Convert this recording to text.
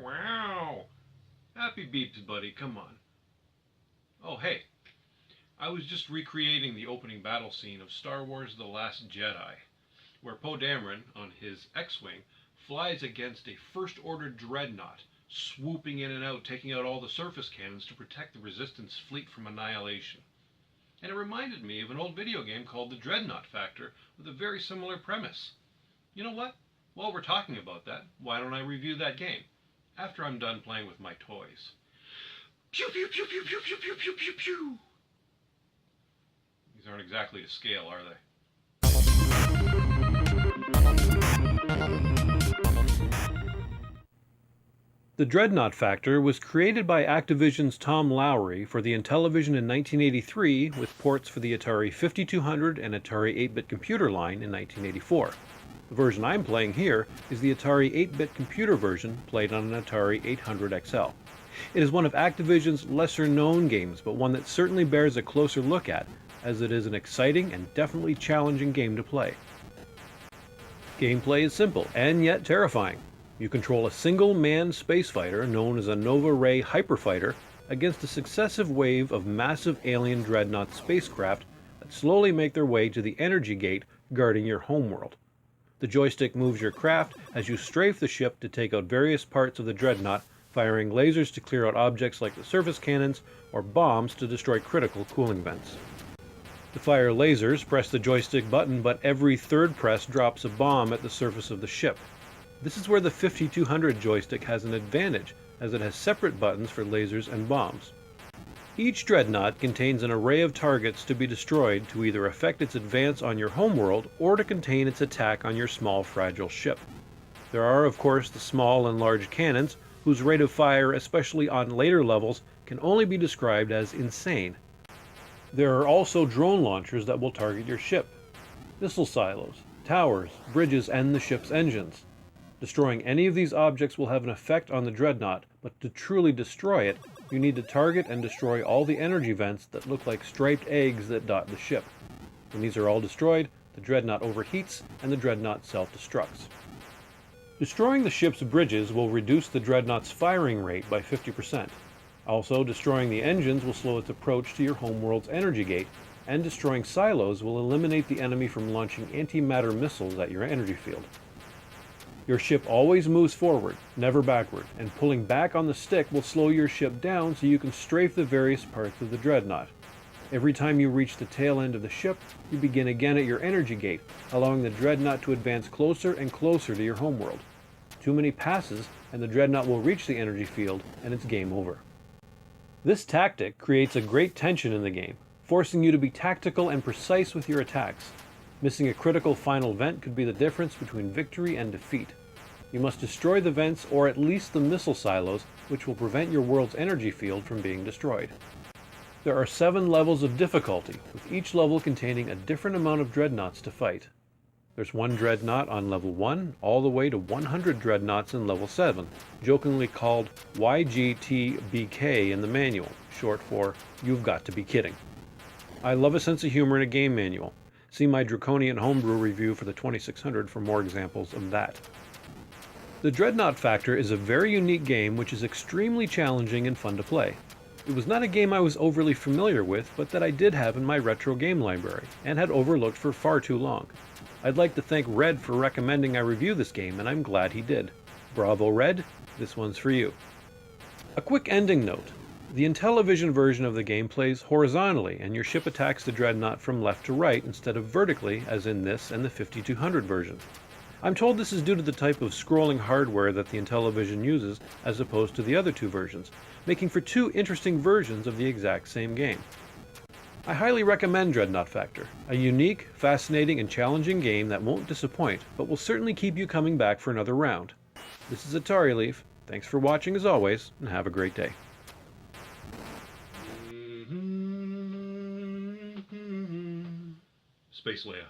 Wow. Happy beeps, buddy. Come on. Oh, hey. I was just recreating the opening battle scene of Star Wars The Last Jedi, where Poe Dameron, on his X-Wing, flies against a First Order Dreadnought, swooping in and out, taking out all the surface cannons to protect the Resistance fleet from annihilation. And it reminded me of an old video game called the Dreadnaught Factor with a very similar premise. You know what? While we're talking about that, why don't I review that game after I'm done playing with my toys? Pew pew pew pew pew pew pew pew pew pew. These aren't exactly to scale, are they? The Dreadnaught Factor was created by Activision's Tom Lowry for the Intellivision in 1983 with ports for the Atari 5200 and Atari 8-bit computer line in 1984. The version I'm playing here is the Atari 8-bit computer version played on an Atari 800 XL. It is one of Activision's lesser-known games, but one that certainly bears a closer look at, as it is an exciting and definitely challenging game to play. Gameplay is simple, and yet terrifying. You control a single-man space fighter known as a Nova Ray Hyperfighter against a successive wave of massive alien dreadnought spacecraft that slowly make their way to the energy gate guarding your homeworld. The joystick moves your craft as you strafe the ship to take out various parts of the dreadnought, firing lasers to clear out objects like the surface cannons or bombs to destroy critical cooling vents. To fire lasers, press the joystick button, but every third press drops a bomb at the surface of the ship. This is where the 5200 joystick has an advantage, as it has separate buttons for lasers and bombs. Each dreadnought contains an array of targets to be destroyed to either affect its advance on your homeworld or to contain its attack on your small, fragile ship. There are, of course, the small and large cannons, whose rate of fire, especially on later levels, can only be described as insane. There are also drone launchers that will target your ship, missile silos, towers, bridges, and the ship's engines. Destroying any of these objects will have an effect on the dreadnought, but to truly destroy it, you need to target and destroy all the energy vents that look like striped eggs that dot the ship. When these are all destroyed, the dreadnought overheats and the dreadnought self-destructs. Destroying the ship's bridges will reduce the dreadnought's firing rate by 50%. Also, destroying the engines will slow its approach to your homeworld's energy gate, and destroying silos will eliminate the enemy from launching antimatter missiles at your energy field. Your ship always moves forward, never backward, and pulling back on the stick will slow your ship down so you can strafe the various parts of the dreadnought. Every time you reach the tail end of the ship, you begin again at your energy gate, allowing the dreadnought to advance closer and closer to your homeworld. Too many passes, and the dreadnought will reach the energy field, and it's game over. This tactic creates a great tension in the game, forcing you to be tactical and precise with your attacks. Missing a critical final vent could be the difference between victory and defeat. You must destroy the vents or at least the missile silos, which will prevent your world's energy field from being destroyed. There are 7 levels of difficulty, with each level containing a different amount of dreadnoughts to fight. There's 1 dreadnought on level 1, all the way to 100 dreadnoughts in level 7, jokingly called YGTBK in the manual, short for You've Got to Be Kidding. I love a sense of humor in a game manual. See my Draconian Homebrew review for the 2600 for more examples of that. The Dreadnaught Factor is a very unique game which is extremely challenging and fun to play. It was not a game I was overly familiar with, but that I did have in my retro game library, and had overlooked for far too long. I'd like to thank Red for recommending I review this game, and I'm glad he did. Bravo Red, this one's for you. A quick ending note. The Intellivision version of the game plays horizontally, and your ship attacks the dreadnought from left to right instead of vertically, as in this and the 5200 version. I'm told this is due to the type of scrolling hardware that the Intellivision uses, as opposed to the other 2 versions, making for 2 interesting versions of the exact same game. I highly recommend Dreadnaught Factor, a unique, fascinating, and challenging game that won't disappoint, but will certainly keep you coming back for another round. This is AtariLeaf. Thanks for watching as always, and have a great day. Space Leia.